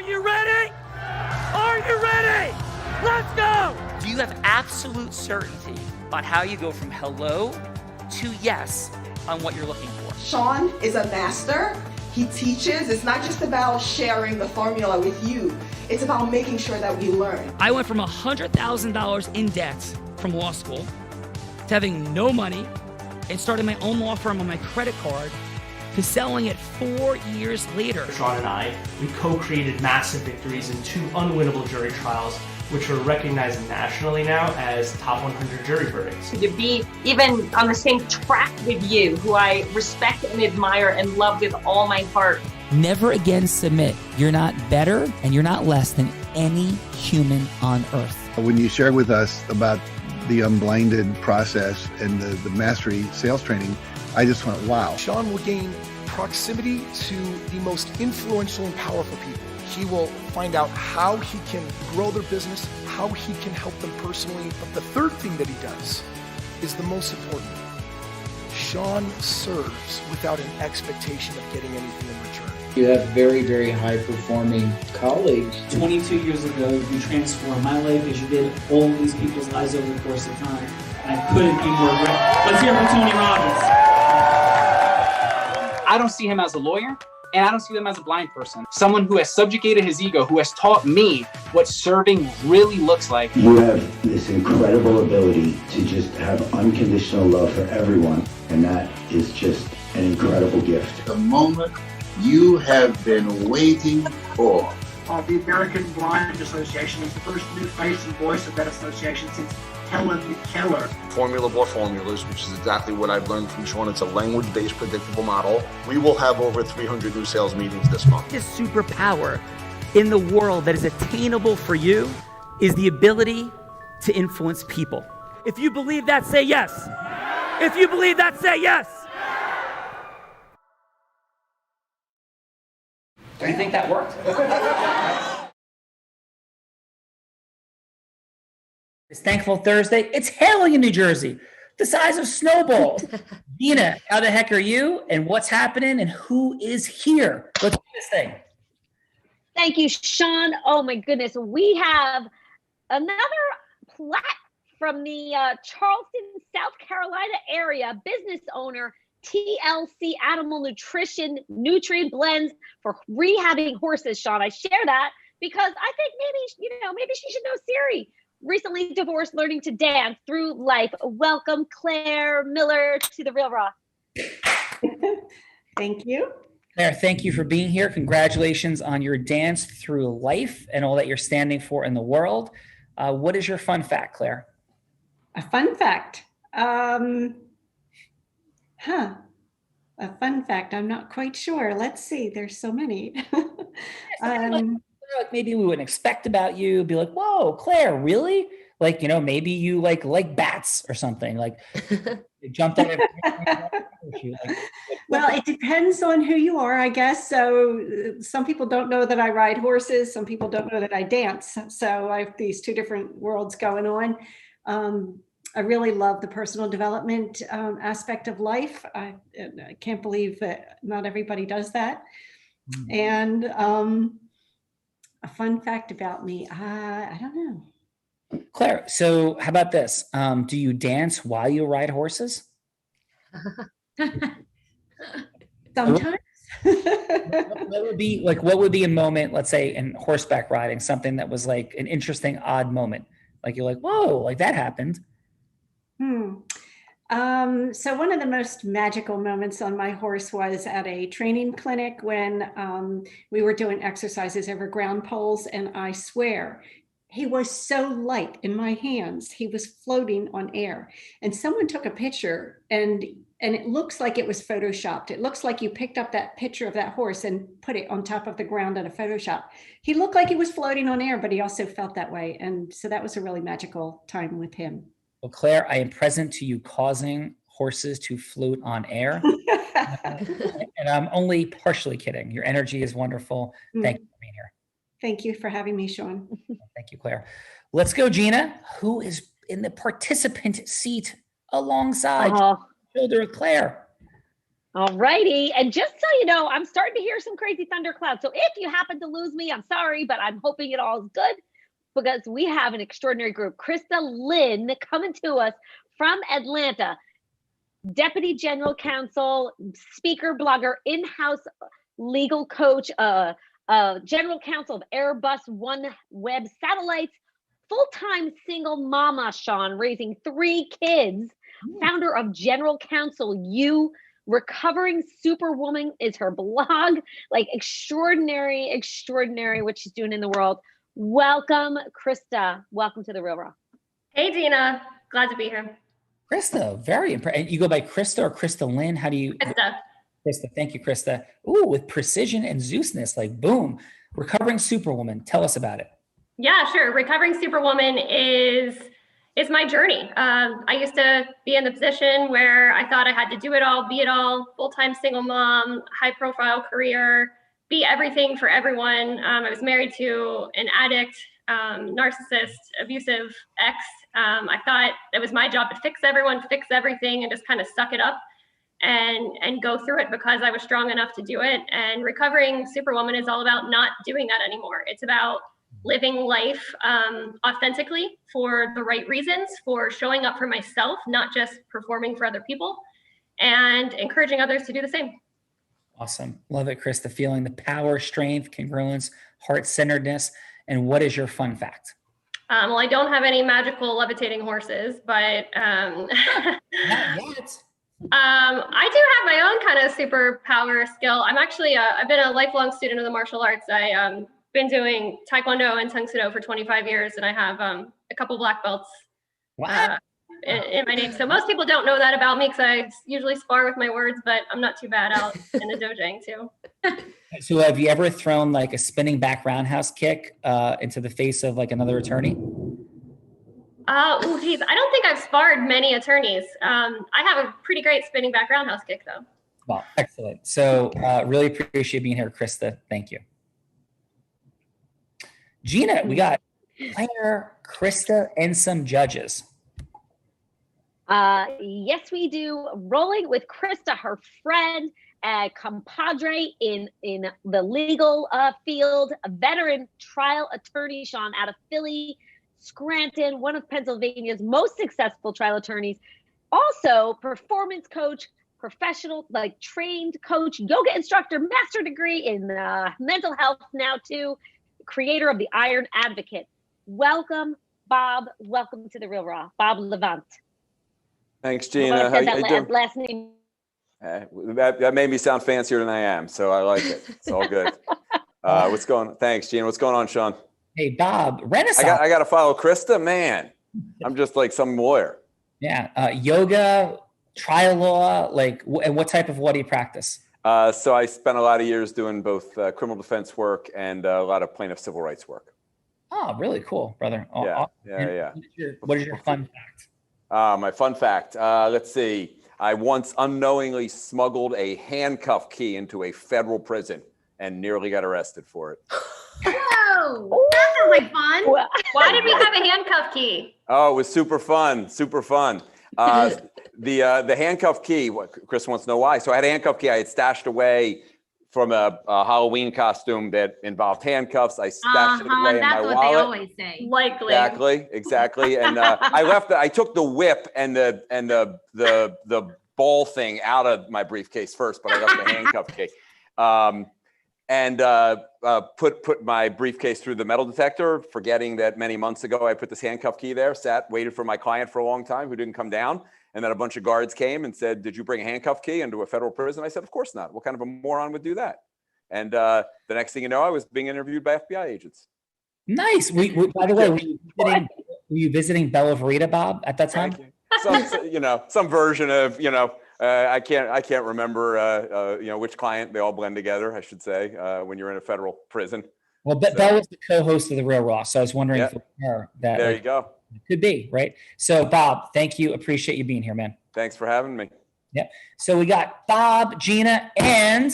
you ready? Are you ready? Let's go! Do you have absolute certainty about how you go from hello to yes on what you're looking for? Sean is a master. He teaches. It's not just about sharing the formula with you. It's about making sure that we learn. I went from $100,000 in debt from law school to having no money and starting my own law firm on my credit card to selling it 4 years later. Sean and I, we co-created massive victories in 2 unwinnable jury trials, which are recognized nationally now as top 100 jury verdicts. To be even on the same track with you, who I respect and admire and love with all my heart. Never again submit. You're not better and you're not less than any human on earth. When you shared with us about the Unblinded process and the mastery sales training, I just went, wow. Sean will gain proximity to the most influential and powerful people. He will find out how he can grow their business, how he can help them personally. But the third thing that he does is the most important. Sean serves without an expectation of getting anything in return. You have very, very high-performing colleagues. 22 years ago, you transformed my life as you did all these people's lives over the course of time. And I couldn't be more grateful. Let's hear it for Tony Robbins. I don't see him as a lawyer, and I don't see him as a blind person. Someone who has subjugated his ego, who has taught me what serving really looks like. You have this incredible ability to just have unconditional love for everyone, and that is just an incredible gift. The moment you have been waiting for. The American Blind Association is the first new face and voice of that association since Helen Keller. Formula for formulas, which is exactly what I've learned from Sean. It's a language-based predictable model. We will have over 300 new sales meetings this month. This superpower in the world that is attainable for you is the ability to influence people. If you believe that, say yes. If you believe that, say yes. Do you think that worked? It's Thankful Thursday. It's hailing in New Jersey, the size of snowballs. Dina, how the heck are you? And what's happening? And who is here? Let's do this thing. Thank you, Sean. Oh my goodness. We have another plaque from the Charleston, South Carolina area business owner, TLC Animal Nutrition Nutrient Blends for rehabbing horses. Sean, I share that because I think maybe she should know Siri. Recently divorced, learning to dance through life. Welcome, Claire Miller, to the Real Raw. Thank you. Claire, thank you for being here. Congratulations on your dance through life and all that you're standing for in the world. What is your fun fact, Claire? A fun fact. A fun fact. I'm not quite sure. Let's see. There's so many. Like maybe we wouldn't expect about you. Be like, whoa, Claire, really? Like, maybe you like bats or something. Like you jumped out of Well, it depends on who you are, I guess. So some people don't know that I ride horses. Some people don't know that I dance. So I have these two different worlds going on. I really love the personal development aspect of life. I can't believe that not everybody does that. Mm-hmm. And a fun fact about me, I don't know. Claire, so how about this? Do you dance while you ride horses? Sometimes. What would be a moment, let's say in horseback riding, something that was like an interesting, odd moment? Like you're like, whoa, like that happened. So one of the most magical moments on my horse was at a training clinic when we were doing exercises over ground poles, and I swear he was so light in my hands. He was floating on air, and someone took a picture and it looks like it was photoshopped. It looks like you picked up that picture of that horse and put it on top of the ground at a Photoshop. He looked like he was floating on air, but he also felt that way. And so that was a really magical time with him. Well, Claire, I am present to you causing horses to float on air. And I'm only partially kidding. Your energy is wonderful. Thank you for being here. Thank you for having me, Sean. Thank you, Claire. Let's go, Gina, who is in the participant seat alongside shoulder of Claire. All righty. And just so you know, I'm starting to hear some crazy thunderclouds. So if you happen to lose me, I'm sorry, but I'm hoping it all is good because we have an extraordinary group. Krista Lynn coming to us from Atlanta, Deputy General Counsel, speaker, blogger, in-house legal coach, General Counsel of Airbus OneWeb Satellites, full-time single mama, Sean, raising 3 kids, founder of General Counsel U. Recovering Superwoman is her blog. Like extraordinary what she's doing in the world. Welcome, Krista. Welcome to The Real Raw. Hey, Gina. Glad to be here. Krista, very impressive. You go by Krista or Krista Lynn? How do you? Krista. Krista, thank you, Krista. Ooh, with precision and Zeusness, like boom. Recovering Superwoman. Tell us about it. Yeah, sure. Recovering Superwoman is my journey. I used to be in the position where I thought I had to do it all, be it all, full-time single mom, high-profile career, be everything for everyone. I was married to an addict, narcissist, abusive ex. I thought it was my job to fix everyone, fix everything, and just kind of suck it up and go through it because I was strong enough to do it. And Recovering Superwoman is all about not doing that anymore. It's about living life authentically for the right reasons, for showing up for myself, not just performing for other people, and encouraging others to do the same. Awesome. Love it, Krista. Feeling the power, strength, congruence, heart-centeredness. And what is your fun fact? Well, I don't have any magical levitating horses, but Not yet. I do have my own kind of superpower skill. I'm actually, I've been a lifelong student of the martial arts. I been doing Taekwondo and Tang Soo Do for 25 years, and I have a couple black belts in my name. So most people don't know that about me because I usually spar with my words, but I'm not too bad out in the dojang too. So have you ever thrown like a spinning back roundhouse kick into the face of like another attorney? Oh, geez. I don't think I've sparred many attorneys. I have a pretty great spinning back roundhouse kick though. Well, excellent. So really appreciate being here, Krista. Thank you. Gina, we got Claire, Krista, and some judges. Yes, we do. Rolling with Krista, her friend, compadre in the legal field, a veteran trial attorney, Sean, out of Philly, Scranton, one of Pennsylvania's most successful trial attorneys. Also, performance coach, professional, like trained coach, yoga instructor, master degree in mental health now too. Creator of the Iron Advocate. Welcome, Bob. Welcome to The Real Raw. Bob Levant. Thanks, Gina. How you doing? Last name. That made me sound fancier than I am, so I like it. It's all good. What's going on? Thanks, Gina. What's going on, Sean? Hey, Bob. Renaissance. I got to follow Krista. Man, I'm just like some lawyer. Yeah. Yoga, trial law, like, and what type of law do you practice? So I spent a lot of years doing both criminal defense work and a lot of plaintiff civil rights work. Oh, really cool, brother. Yeah. What is your fun fact? My fun fact. Let's see. I once unknowingly smuggled a handcuff key into a federal prison and nearly got arrested for it. Whoa, that sounds like fun. Why did we have a handcuff key? Oh, it was super fun. Super fun. The handcuff key, Chris wants to know why. So I had a handcuff key I had stashed away from a Halloween costume that involved handcuffs. I stashed it away in my wallet. That's what they always say. Likely. Exactly. And I took the whip and the ball thing out of my briefcase first, but I left the handcuff key. And put my briefcase through the metal detector, forgetting that many months ago I put this handcuff key there, waited for my client for a long time who didn't come down. And then a bunch of guards came and said, "Did you bring a handcuff key into a federal prison?" I said, "Of course not. What kind of a moron would do that?" And the next thing you know, I was being interviewed by FBI agents. Nice. By the way, were you visiting Bella Verita, Bob, at that time? Some version of, I can't remember, which client. They all blend together, I should say, when you're in a federal prison. Well, Bella was the co-host of The Real Raw, so I was wondering if it was her that. There you go. Could be, right? So, Bob, thank you. Appreciate you being here, man. Thanks for having me. Yep. So we got Bob, Gina, and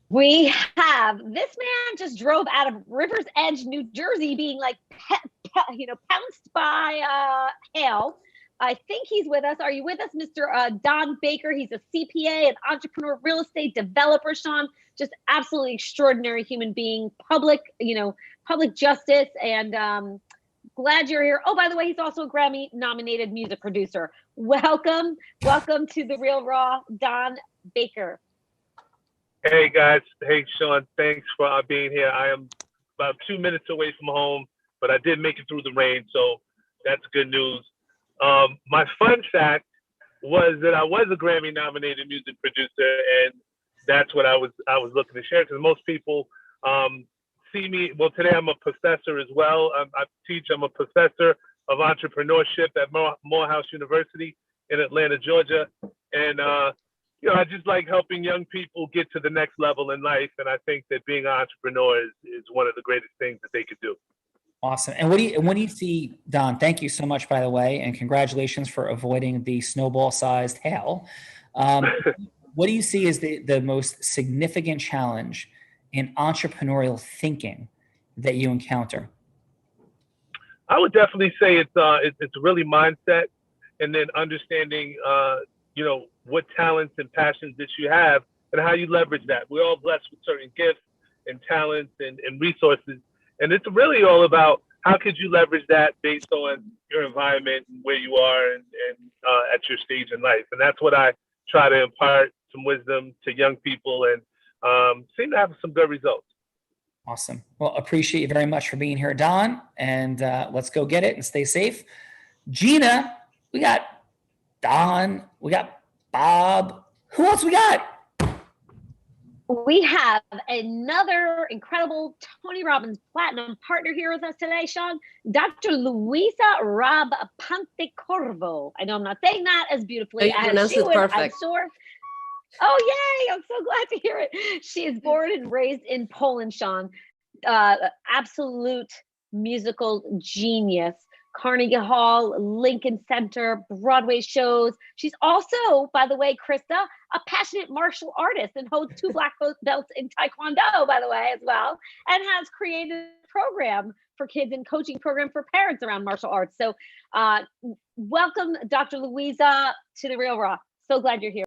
we have this man just drove out of River's Edge, New Jersey, being like, pounced by hail. I think he's with us. Are you with us, Mr. Don Baker? He's a CPA, an entrepreneur, real estate developer, Sean. Just absolutely extraordinary human being, public justice, and glad you're here. Oh, by the way, he's also a Grammy-nominated music producer. Welcome to The Real Raw, Don Baker. Hey, guys. Hey, Sean. Thanks for being here. I am about 2 minutes away from home, but I did make it through the rain, so that's good news. My fun fact was that I was a Grammy-nominated music producer, and that's what I was looking to share, because most people see me. Well, today I'm a professor as well. I'm a professor of entrepreneurship at Morehouse University in Atlanta, Georgia, and I just like helping young people get to the next level in life, and I think that being an entrepreneur is one of the greatest things that they could do. Awesome. And what do you see, Don? Thank you so much, by the way, and congratulations for avoiding the snowball-sized hail. What do you see as the most significant challenge in entrepreneurial thinking that you encounter? I would definitely say it's really mindset, and then understanding what talents and passions that you have and how you leverage that. We're all blessed with certain gifts and talents and resources. And it's really all about how could you leverage that based on your environment and where you are and at your stage in life. And that's what I try to impart some wisdom to young people, and seem to have some good results. Awesome. Well, appreciate you very much for being here, Don. And let's go get it and stay safe. Gina, we got Don, we got Bob. Who else we got? We have another incredible Tony Robbins Platinum partner here with us today, Sean, Dr. Luisa Rabanpantecorvo. I know I'm not saying that as beautifully as she would, I'm sure. Oh, yay. I'm so glad to hear it. She is born and raised in Poland, Sean. Absolute musical genius. Carnegie Hall, Lincoln Center, Broadway shows. She's also, by the way, Krista, a passionate martial artist and holds 2 black belts in Taekwondo, by the way, as well, and has created a program for kids and coaching program for parents around martial arts. So welcome, Dr. Luisa, to The Real Raw. So glad you're here.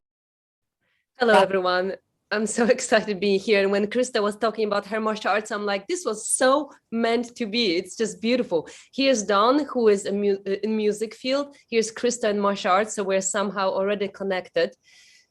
Hello, everyone. I'm so excited to be here. And when Krista was talking about her martial arts, I'm like, this was so meant to be. It's just beautiful. Here's Don, who is in music field. Here's Krista in martial arts. So we're somehow already connected.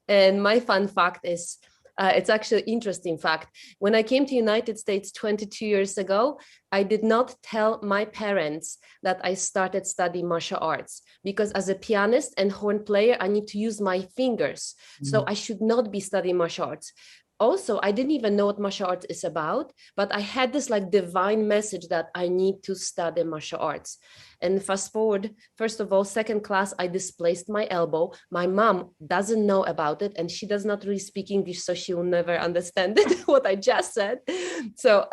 And my fun fact is, it's actually an interesting fact. When I came to United States 22 years ago, I did not tell my parents that I started studying martial arts, because as a pianist and horn player, I need to use my fingers. So I should not be studying martial arts. Also, I didn't even know what martial arts is about, but I had this like divine message that I need to study martial arts. And fast forward, first of all, second class, I displaced my elbow. My mom doesn't know about it, and she does not really speak English, so she will never understand it, what I just said. So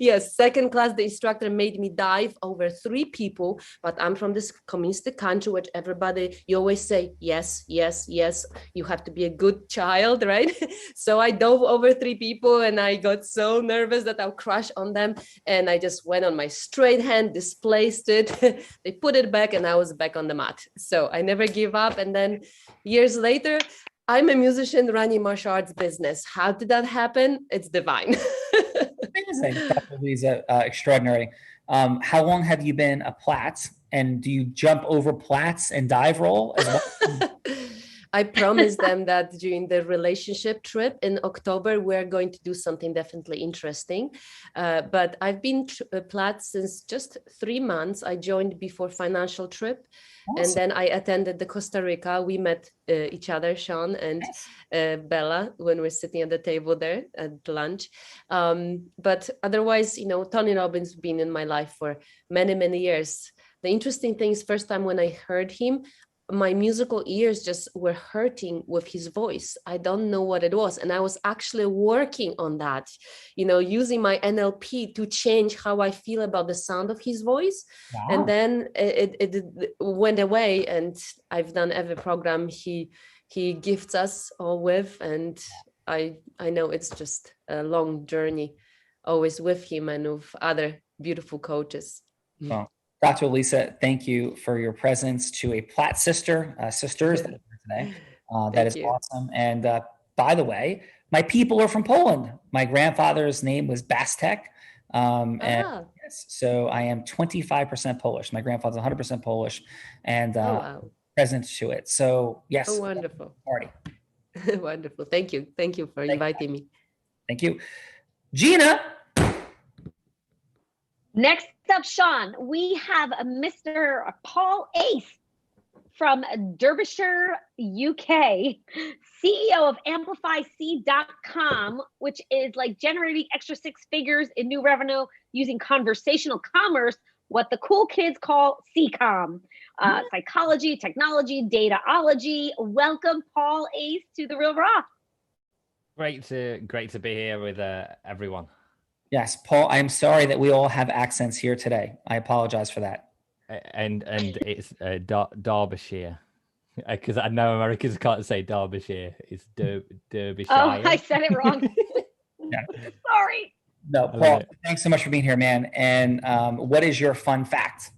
yes, second class, the instructor made me dive over 3 people, but I'm from this communistic country where everybody, you always say, yes, yes, yes, you have to be a good child, right? So I dove over 3 people, and I got so nervous that I'll crash on them. And I just went on my straight hand, displaced it. They put it back, and I was back on the mat. So I never give up. And then years later, I'm a musician running martial arts business. How did that happen? It's divine. Amazing. Dr. Luisa, extraordinary. How long have you been a Platts? And do you jump over Platts and dive roll as well? I promised them that during the relationship trip in October, we're going to do something definitely interesting. But I've been Platts since just 3 months. I joined before financial trip. Awesome. And then I attended the Costa Rica. We met each other, Sean and Bella, when we're sitting at the table there at lunch. But otherwise, Tony Robbins has been in my life for many, many years. The interesting thing is, first time when I heard him, my musical ears just were hurting with his voice. I don't know what it was. And I was actually working on that, using my NLP to change how I feel about the sound of his voice. Wow. And then it went away, and I've done every program he gifts us all with. And I know it's just a long journey, always with him and with other beautiful coaches. Well, Dr. Lisa, thank you for your presence to a Platt sisters that are here today. That is awesome. And by the way, my people are from Poland. My grandfather's name was Bastek. And yes, so I am 25% Polish. My grandfather's 100% Polish and present to it. So yes. Oh, wonderful. Party. Wonderful. Thank you. Thank you for inviting me. Thank you. Gina. Next up, Sean, we have Mr. Paul Ace from Derbyshire, UK, CEO of AmplifyC.com, which is like generating extra 6 figures in new revenue using conversational commerce, what the cool kids call CCOM, psychology, technology, dataology. Welcome, Paul Ace, to The Real Raw. Great to be here with everyone. Yes, Paul, I'm sorry that we all have accents here today. I apologize for that. And it's Derbyshire, because I know Americans can't say Derbyshire. It's Derbyshire. Oh, I said it wrong. Sorry. No, Paul, thanks so much for being here, man. And what is your fun fact?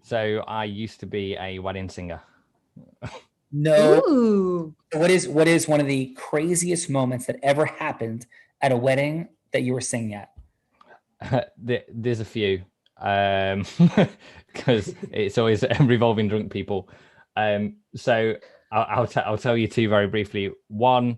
So I used to be a wedding singer. No. Ooh. What is one of the craziest moments that ever happened at a wedding that you were singing at? There's a few, because it's always revolving drunk people. So I'll tell you 2 very briefly. One,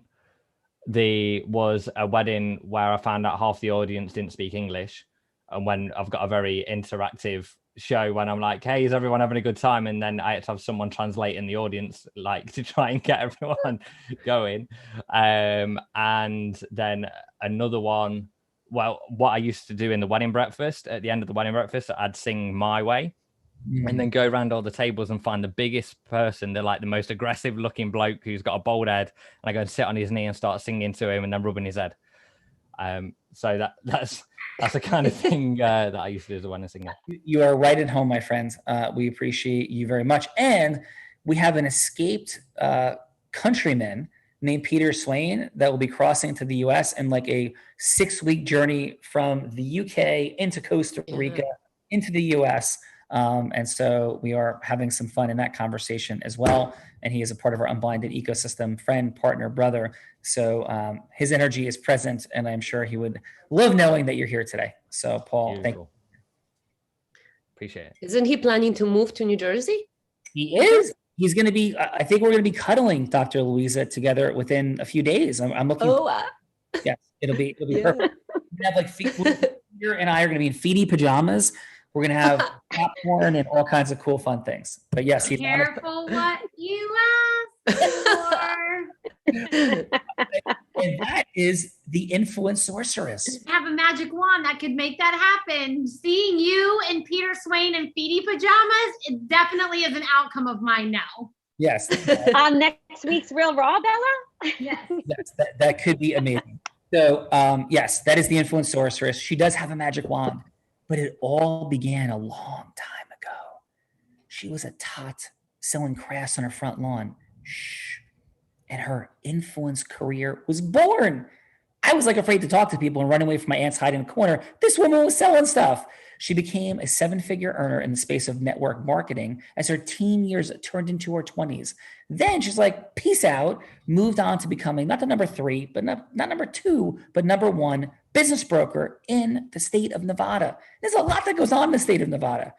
there was a wedding where I found out half the audience didn't speak English, and when I've got a very interactive show when I'm like, hey, is everyone having a good time? And then I had to have someone translate in the audience, like, to try and get everyone going. And then another one, well, what I used to do in the wedding breakfast, at the end of the wedding breakfast, I'd sing My Way, and then go around all the tables and find the biggest person, the most aggressive looking bloke who's got a bald head, and I go and sit on his knee and start singing to him and then rubbing his head. So that's the kind of thing that I used to do as a wedding singer. You are right at home, my friends. We appreciate you very much. And we have an escaped countryman named Peter Swain that will be crossing to the US in like a 6-week journey from the UK into Costa Rica, into the US. And so we are having some fun in that conversation as well. And he is a part of our Unblinded ecosystem, friend, partner, brother. So his energy is present, and I'm sure he would love knowing that you're here today. So Paul, thank you. Appreciate it. Isn't he planning to move to New Jersey? He is. He's going to be, I think we're going to be cuddling Dr. Louisa together within a few days. I'm looking. Yes, it'll be perfect. We have like Peter and I are going to be in feety pajamas. We're going to have popcorn and all kinds of cool, fun things. But yes, he's careful what you ask for. And that is the influence sorceress. Have a magic wand that could make that happen. Seeing you and Peter Swain in feety pajamas, it definitely is an outcome of mine now. Yes. On next week's Real Raw, Bella? Yes. Yes, that could be amazing. So yes, that is the influence sorceress. She does have a magic wand, but it all began a long time ago. She was a tot selling crafts on her front lawn. Shh. And her influence career was born. I was like afraid to talk to people and run away from my aunts hiding in the corner. This woman was selling stuff. She became a 7-figure earner in the space of network marketing as her teen years turned into her 20s. Then she's like, peace out, moved on to becoming not the number 3, but not number 2, but number 1 business broker in the state of Nevada. There's a lot that goes on in the state of Nevada.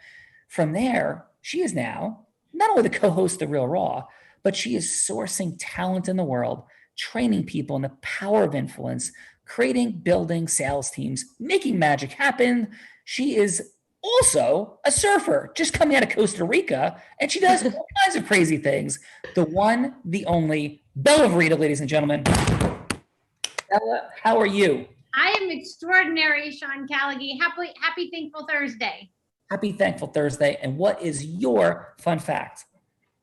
From there, she is now not only the co-host of The Real Raw, but she is sourcing talent in the world, training people in the power of influence, creating, building sales teams, making magic happen. She is also a surfer, just coming out of Costa Rica, and she does all kinds of crazy things. The one, the only, Bella Verita, ladies and gentlemen. Bella, how are you? I am extraordinary, Sean Callaghy. Happy Thankful Thursday. Happy Thankful Thursday. And what is your fun fact?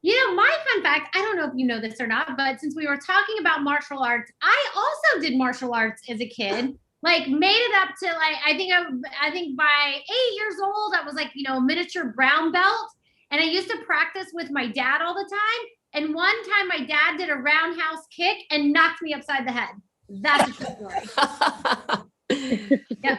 You know, my fun fact, I don't know if you know this or not, but since we were talking about martial arts, I also did martial arts as a kid. Like made it up to like, I think by 8 years old, I was like, a miniature brown belt. And I used to practice with my dad all the time. And one time my dad did a roundhouse kick and knocked me upside the head. That's a true story. Yeah.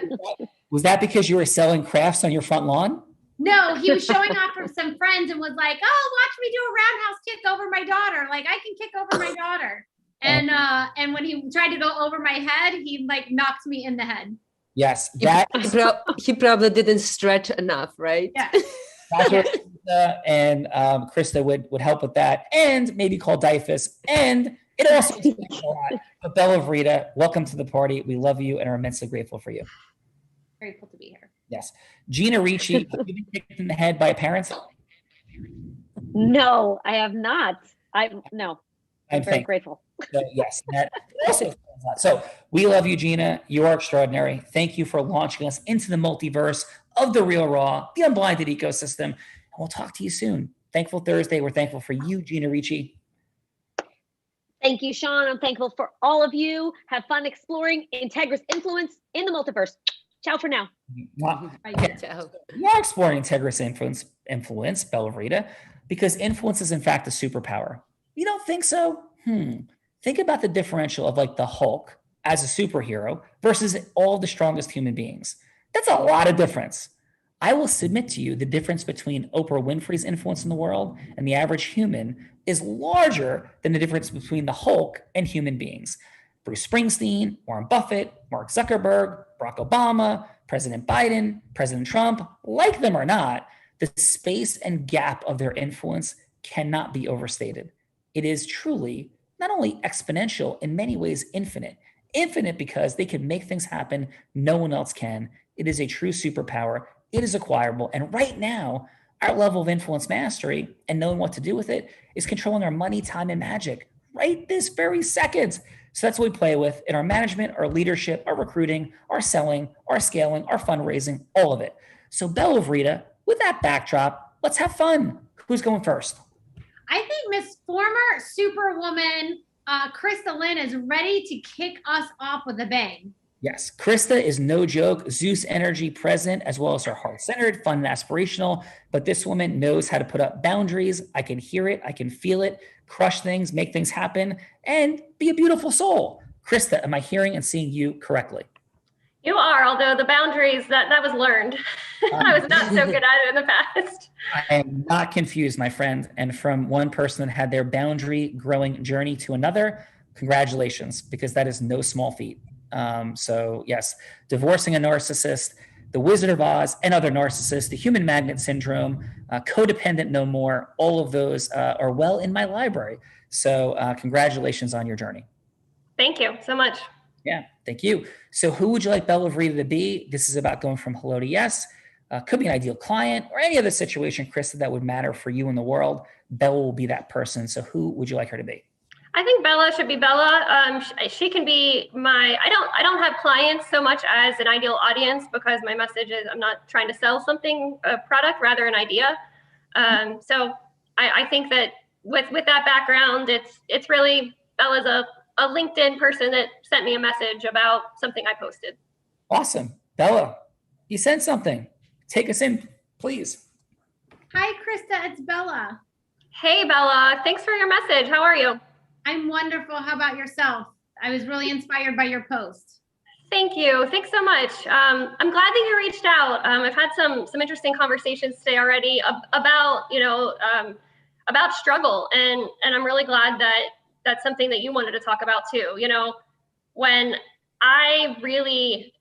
Was that because you were selling crafts on your front lawn? No, he was showing off for some friends and was like, "Oh, watch me do a roundhouse kick over my daughter. Like I can kick over my daughter." And when he tried to go over my head, he like knocked me in the head. Yes, he probably didn't stretch enough, right? Yeah. That's where Krista and Krista would help with that, and maybe call DIFUS, and it also explains a lot. But Bella Vrita, welcome to the party. We love you and are immensely grateful for you. Grateful to be here. Yes. Gina Ricci, have you been kicked in the head by a parent? No, I have not. I'm very grateful. So, yes, that also explains a lot. So we love you, Gina. You are extraordinary. Thank you for launching us into the multiverse of the Real Raw, the Unblinded ecosystem. And we'll talk to you soon. Thankful Thursday. We're thankful for you, Gina Ricci. Thank you, Sean. I'm thankful for all of you. Have fun exploring Integra's influence in the multiverse. Ciao for now. Okay. We are exploring Integra's influence, Bella Vrita, because influence is in fact a superpower. You don't think so? Think about the differential of like the Hulk as a superhero versus all the strongest human beings. That's a lot of difference. I will submit to you the difference between Oprah Winfrey's influence in the world and the average human is larger than the difference between the Hulk and human beings. Bruce Springsteen, Warren Buffett, Mark Zuckerberg, Barack Obama, President Biden, President Trump, like them or not, the space and gap of their influence cannot be overstated. It is truly not only exponential, in many ways infinite. Infinite because they can make things happen no one else can. It is a true superpower. It is acquirable. And right now, our level of influence mastery and knowing what to do with it is controlling our money, time, and magic right this very second. So that's what we play with in our management, our leadership, our recruiting, our selling, our scaling, our fundraising, all of it. So Bella Vrita, with that backdrop, let's have fun. Who's going first? I think Miss Former Superwoman Krista Lynn is ready to kick us off with a bang. Yes, Krista is no joke. Zeus energy present, as well as her heart-centered, fun, and aspirational. But this woman knows how to put up boundaries. I can hear it. I can feel it. Crush things, make things happen, and be a beautiful soul. Krista, am I hearing and seeing you correctly? You are, although the boundaries, that was learned. I was not so good at it in the past. I am not confused, my friend. And from one person that had their boundary growing journey to another, congratulations, because that is no small feat. So yes, divorcing a narcissist, the Wizard of Oz, and other narcissists, the human magnet syndrome, codependent no more, all of those are well in my library. So congratulations on your journey. Thank you so much. Yeah, thank you. So who would you like Bella Vrita to be? This is about going from hello to yes. Could be an ideal client or any other situation, Krista, that would matter for you in the world. Bella will be that person. So who would you like her to be? I think Bella should be Bella. She can be my, I don't have clients so much as an ideal audience because my message is I'm not trying to sell something, a product, rather an idea. So I think that with that background, it's really Bella's a LinkedIn person that sent me a message about something I posted. Awesome. Bella, you sent something. Take us in, please. Hi, Krista. It's Bella. Hey, Bella. Thanks for your message. How are you? I'm wonderful. How about yourself? I was really inspired by your post. Thank you. Thanks so much. I'm glad that you reached out. I've had some interesting conversations today already about, about struggle. And I'm really glad that that's something that you wanted to talk about too. When I really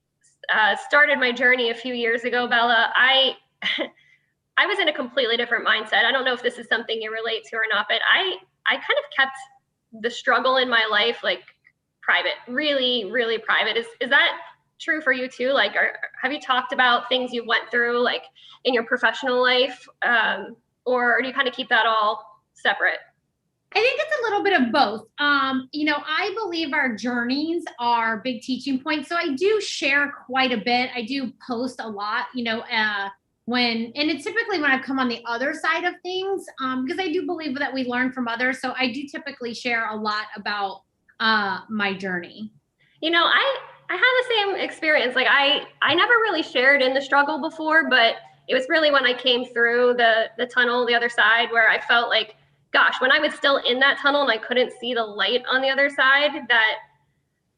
started my journey a few years ago, Bella, I was in a completely different mindset. I don't know if this is something you relate to or not, but I kind of kept the struggle in my life like private, really, really private. Is that true for you too? Like, have you talked about things you went through like in your professional life, or do you kind of keep that all separate? I think it's a little bit of both. I believe our journeys are big teaching points. So I do share quite a bit. I do post a lot, and it's typically when I've come on the other side of things, because I do believe that we learn from others. So I do typically share a lot about my journey. I had the same experience. Like I never really shared in the struggle before, but it was really when I came through the tunnel, the other side, where I felt like, gosh, when I was still in that tunnel and I couldn't see the light on the other side, that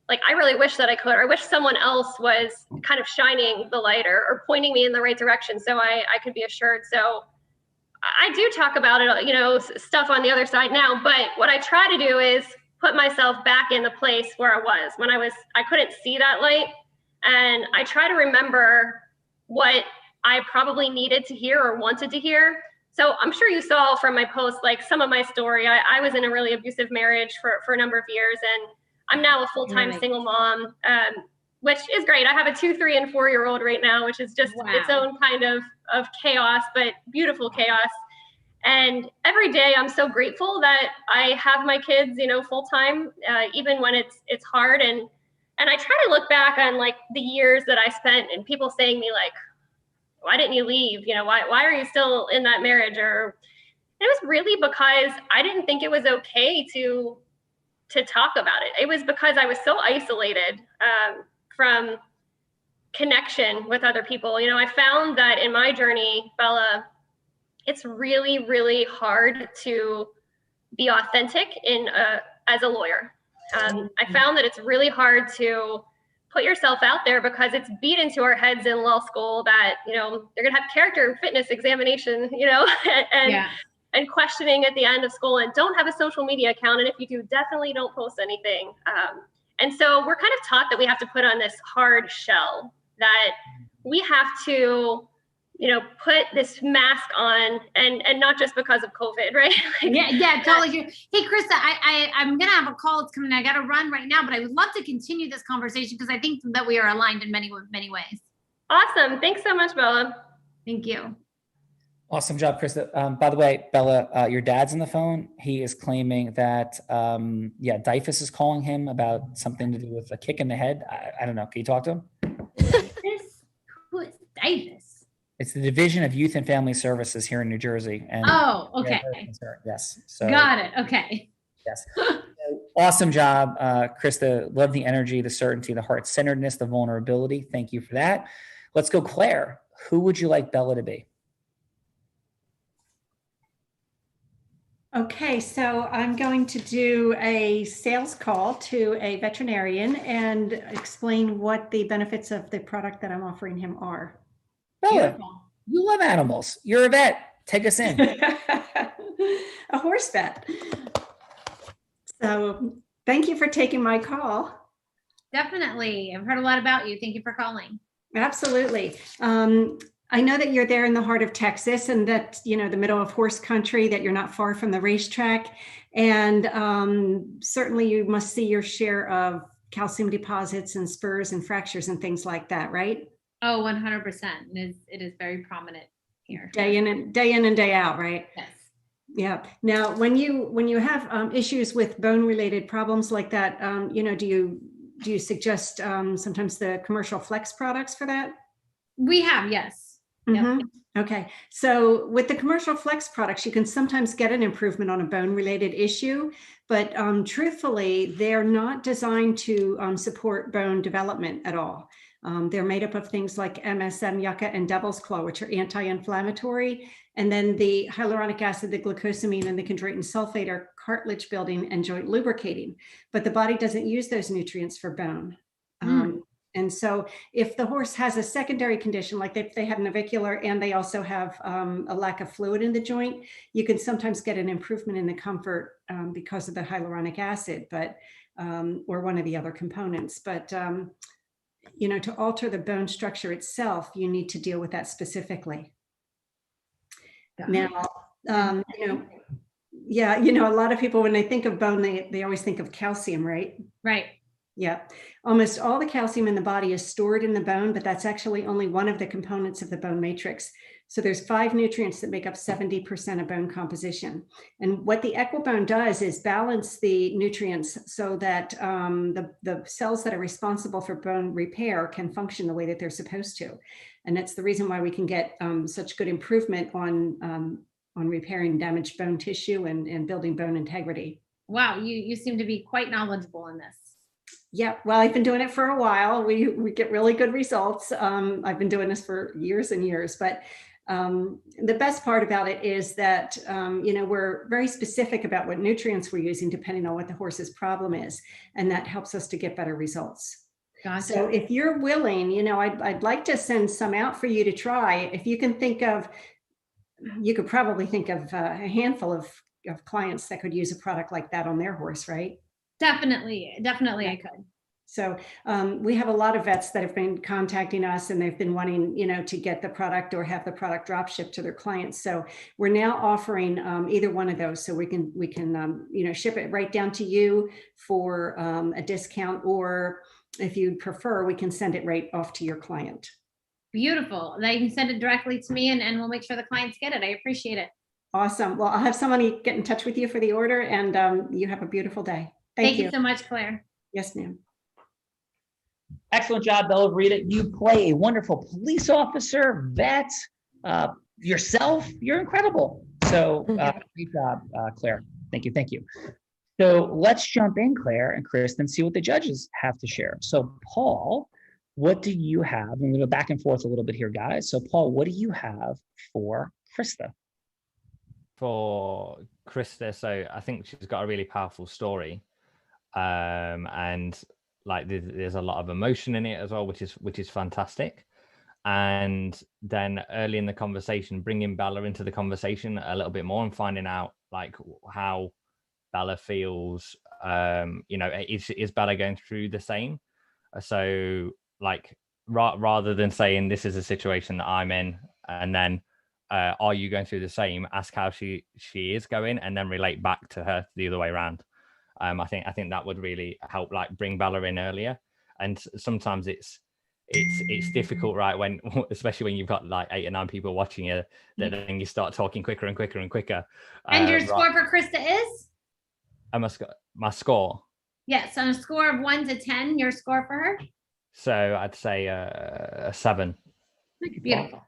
like, I really wish that I could, or I wish someone else was kind of shining the light or pointing me in the right direction so I could be assured. So I do talk about it, you know, stuff on the other side now, but what I try to do is put myself back in the place where I was when I couldn't see that light. And I try to remember what I probably needed to hear or wanted to hear. So I'm sure you saw from my post, like some of my story, I was in a really abusive marriage for a number of years, and I'm now a full-time single mom, which is great. I have a 2, 3, and 4-year-old right now, which is just its own kind of chaos, but beautiful chaos. And every day I'm so grateful that I have my kids, you know, full-time, even when it's hard. And I try to look back on like the years that I spent and people saying me like, why didn't you leave? You know, why are you still in that marriage? Or it was really because I didn't think it was okay to talk about it. It was because I was so isolated from connection with other people. You know, I found that in my journey, Bella, it's really, really hard to be authentic as a lawyer. I found that it's really hard to put yourself out there because it's beat into our heads in law school that, you know, you're gonna have character and fitness examination, you know, and questioning at the end of school, and don't have a social media account. And if you do, definitely don't post anything. And so we're kind of taught that we have to put on this hard shell, that we have to, you know, put this mask on, and not just because of COVID, right? Yeah, totally. Hey, Krista, I'm gonna have a call. It's coming. I gotta run right now, but I would love to continue this conversation because I think that we are aligned in many ways. Awesome. Thanks so much, Bella. Thank you. Awesome job, Krista. By the way, Bella, your dad's on the phone. He is claiming that, Dyfus is calling him about something to do with a kick in the head. I don't know. Can you talk to him? Who is Dyfus? It's the Division of Youth and Family Services here in New Jersey. And okay. Yes. So, got it. Okay. Yes. Awesome job, Krista. Love the energy, the certainty, the heart-centeredness, the vulnerability. Thank you for that. Let's go, Claire. Who would you like Bella to be? Okay, so I'm going to do a sales call to a veterinarian and explain what the benefits of the product that I'm offering him are. Bella, you love animals. You're a vet. Take us in. A horse vet. So thank you for taking my call. Definitely. I've heard a lot about you. Thank you for calling. Absolutely. I know that you're there in the heart of Texas and that, you know, the middle of horse country, that you're not far from the racetrack. And certainly you must see your share of calcium deposits and spurs and fractures and things like that, right? Oh, 100%. It is very prominent here. Day in and day out, right? Yes. Yeah. Now, when you have issues with bone related problems like that, you know, do you suggest sometimes the commercial flex products for that? We have, yes. Mm-hmm. Okay. So with the commercial flex products, you can sometimes get an improvement on a bone related issue, but truthfully, they're not designed to support bone development at all. They're made up of things like MSM, yucca, and devil's claw, which are anti-inflammatory. And then the hyaluronic acid, the glucosamine, and the chondroitin sulfate are cartilage building and joint lubricating. But the body doesn't use those nutrients for bone. And so if the horse has a secondary condition, like if they have navicular and they also have a lack of fluid in the joint, you can sometimes get an improvement in the comfort because of the hyaluronic acid, but or one of the other components. But you know, to alter the bone structure itself, you need to deal with that specifically. Now, you know, a lot of people, when they think of bone, they always think of calcium, right? Right. Yeah. Almost all the calcium in the body is stored in the bone, but that's actually only one of the components of the bone matrix. So there's 5 nutrients that make up 70% of bone composition. And what the Equibone does is balance the nutrients so that the cells that are responsible for bone repair can function the way that they're supposed to. And that's the reason why we can get such good improvement on repairing damaged bone tissue and building bone integrity. Wow, you seem to be quite knowledgeable in this. Yeah, well, I've been doing it for a while. We get really good results. I've been doing this for years and years, but The best part about it is that, we're very specific about what nutrients we're using depending on what the horse's problem is. And that helps us to get better results. Gotcha. So if you're willing, I'd like to send some out for you to try. If you can you could probably think of a handful of clients that could use a product like that on their horse, right? Definitely Yeah. I could. So we have a lot of vets that have been contacting us, and they've been wanting, to get the product or have the product drop shipped to their clients. So we're now offering either one of those. So we can ship it right down to you for a discount, or if you'd prefer, we can send it right off to your client. Beautiful. They can send it directly to me, and we'll make sure the clients get it. I appreciate it. Awesome. Well, I'll have somebody get in touch with you for the order, and you have a beautiful day. Thank you so much, Claire. Yes, ma'am. Excellent job, Bella Rita. You play a wonderful police officer, vet, yourself. You're incredible. So great job, Claire. Thank you. So let's jump in, Claire and Kristen, see what the judges have to share. So Paul, what do you have? I'm going to go back and forth a little bit here, guys. So Paul, what do you have for Krista? For Krista, so I think she's got a really powerful story. And like there's a lot of emotion in it as well, which is fantastic. And then early in the conversation, bringing Bella into the conversation a little bit more and finding out like how Bella feels. Is Bella going through the same? So like rather than saying this is a situation that I'm in, and then are you going through the same? Ask how she is going, and then relate back to her the other way around. I think that would really help, like bring Bella in earlier. And sometimes it's difficult, right? Especially when you've got like 8 or 9 people watching you, that then you start talking quicker and quicker and quicker. And your score for Krista is? My score. Yes, on a score of 1 to 10, your score for her? So I'd say a 7. Beautiful.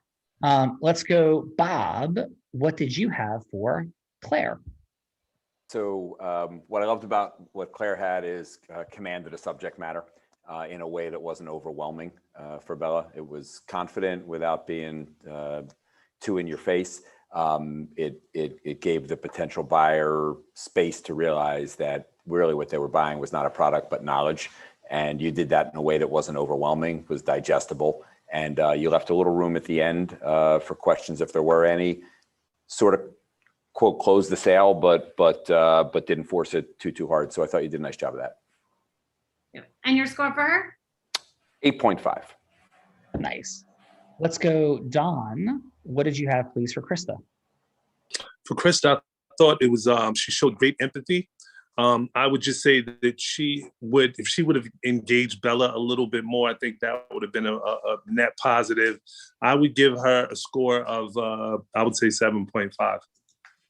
Let's go, Bob. What did you have for Claire? So what I loved about what Claire had is command of the subject matter in a way that wasn't overwhelming for Bella. It was confident without being too in your face. It gave the potential buyer space to realize that really what they were buying was not a product, but knowledge. And you did that in a way that wasn't overwhelming, was digestible. And you left a little room at the end for questions if there were any. Sort of quote close the sale, but didn't force it too hard. So I thought you did a nice job of that. And your score for her? 8.5. Nice. Let's go, Don. What did you have, please, for Krista? For Krista, I thought it was she showed great empathy. I would just say that if she would have engaged Bella a little bit more, I think that would have been a net positive. I would give her a score of I would say 7.5.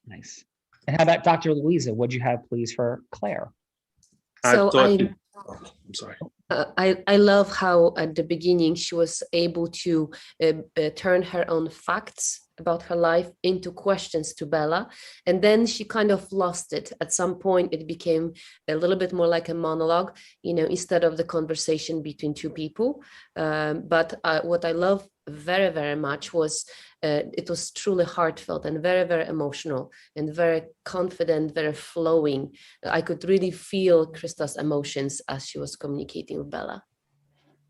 Nice. And how about Dr. Louisa? What'd you have, please, for Claire? So I'm sorry. I love how at the beginning she was able to turn her own facts about her life into questions to Bella, and then she kind of lost it. At some point it became a little bit more like a monologue, instead of the conversation between 2 people. But what I love very, very much was it was truly heartfelt and very, very emotional and very confident, very flowing. I could really feel Krista's emotions as she was communicating with Bella.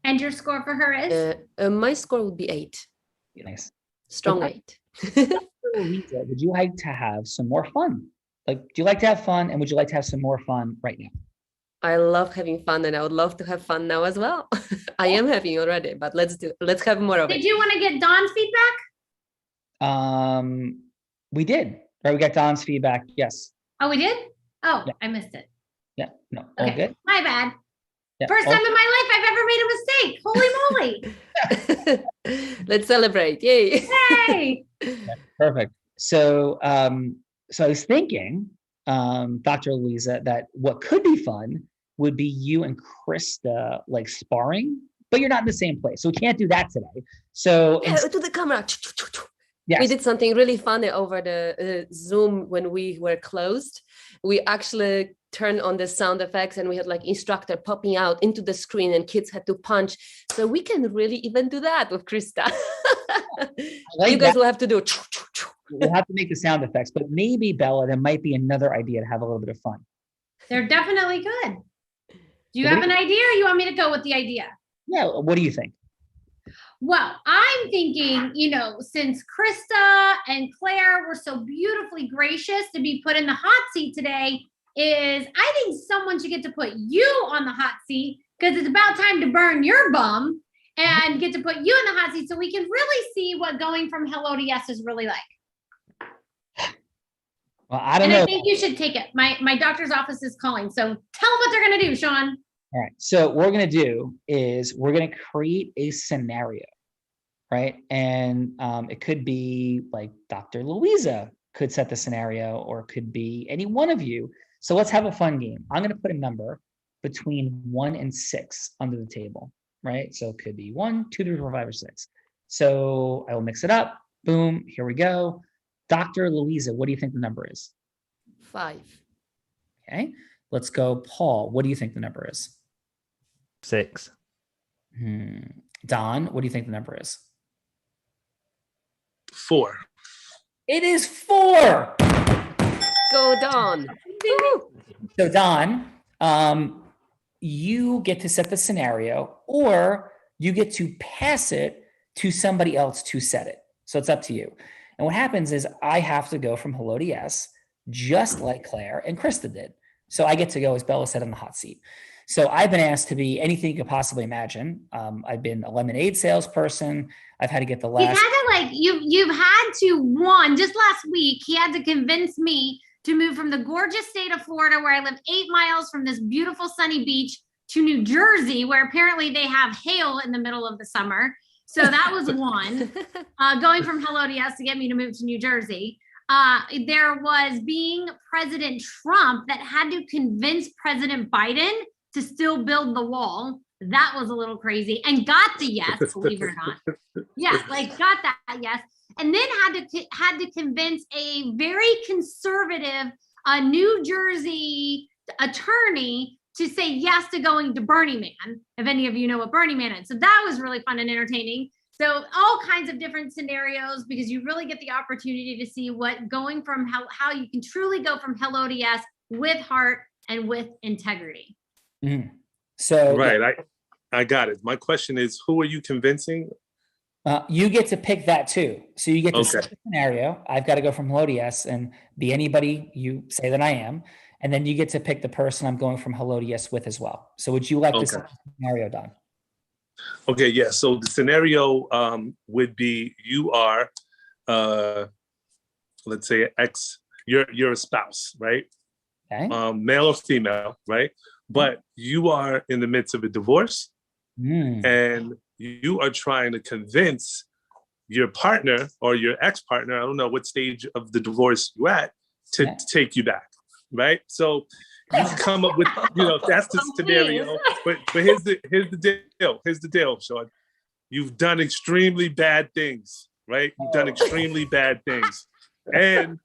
And your score for her is? My score would be 8. Nice. Strong 8. Lisa, would you like to have some more fun? Like, do you like to have fun, and would you like to have some more fun right now? I love having fun, and I would love to have fun now as well. I am having already, but let's have more of it. Did you want to get Dawn's feedback? We did. Right, we got Don's feedback. Yes. Oh, we did? Oh, Yeah. I missed it. Yeah. No. All Okay, good. my bad. Yeah, First all time in my life I've ever made a mistake. Holy moly. Let's celebrate. Yay. Yay. Perfect. So, so I was thinking, Dr. Louisa, that what could be fun would be you and Krista like sparring, but you're not in the same place, so we can't do that today. So Yeah, to the camera. yes. We did something really funny over the Zoom when we were closed. We actually turned on the sound effects, and we had like instructor popping out into the screen, and kids had to punch. So we can really even do that with Krista. like you guys that. will have to do. We'll have to make the sound effects, but maybe, Bella, there might be another idea to have a little bit of fun. They're definitely good. Do you What have do an idea or you want me to go with the idea? Yeah, what do you think? Well, I'm thinking, since Krista and Claire were so beautifully gracious to be put in the hot seat today, I think someone should get to put you on the hot seat because it's about time to burn your bum and get to put you in the hot seat so we can really see what going from hello to yes is really like. Well, I don't know. And I think you should take it. My doctor's office is calling. So tell them what they're going to do, Sean. All right. So what we're going to do is we're going to create a scenario, right? And it could be like Dr. Louisa could set the scenario, or it could be any one of you. So let's have a fun game. I'm going to put a number between 1 and 6 under the table, right? So it could be 1, 2, 3, 4, 5, or 6. So I will mix it up. Boom. Here we go. Dr. Louisa, what do you think the number is? 5. Okay. Let's go. Paul, what do you think the number is? 6. Don, what do you think the number is? 4. It is 4. Go Don. So Don, you get to set the scenario, or you get to pass it to somebody else to set it. So it's up to you. And what happens is I have to go from hello to yes, just like Claire and Krista did. So I get to go, as Bella said, on the hot seat. So I've been asked to be anything you could possibly imagine. I've been a lemonade salesperson. I've had to get the last. You've had to just last week, he had to convince me to move from the gorgeous state of Florida, where I live 8 miles from this beautiful sunny beach, to New Jersey, where apparently they have hail in the middle of the summer. So that was one. Going from hello to yes to get me to move to New Jersey. There was being President Trump that had to convince President Biden to still build the wall. That was a little crazy, and got the yes, believe it or not. Yeah, got that yes. And then had to convince a very conservative New Jersey attorney to say yes to going to Burning Man, if any of you know what Burning Man is. So that was really fun and entertaining. So all kinds of different scenarios, because you really get the opportunity to see what going from how you can truly go from hello to yes with heart and with integrity. Mm-hmm. So right, I got it. My question is, who are you convincing? You get to pick that too. So you get to set the scenario. I've got to go from hello to yes and be anybody you say that I am. And then you get to pick the person I'm going from hello to yes with as well. So would you like to set the scenario, Don? Okay, yeah. So the scenario would be you are, let's say, you're a spouse, right? Okay. Male or female, right? But you are in the midst of a divorce, and you are trying to convince your partner or your ex-partner, I don't know what stage of the divorce you're at, to take you back, right? So you can come up with, that's the scenario. But here's the deal, Sean. You've done extremely bad things, right? You've done extremely bad things. And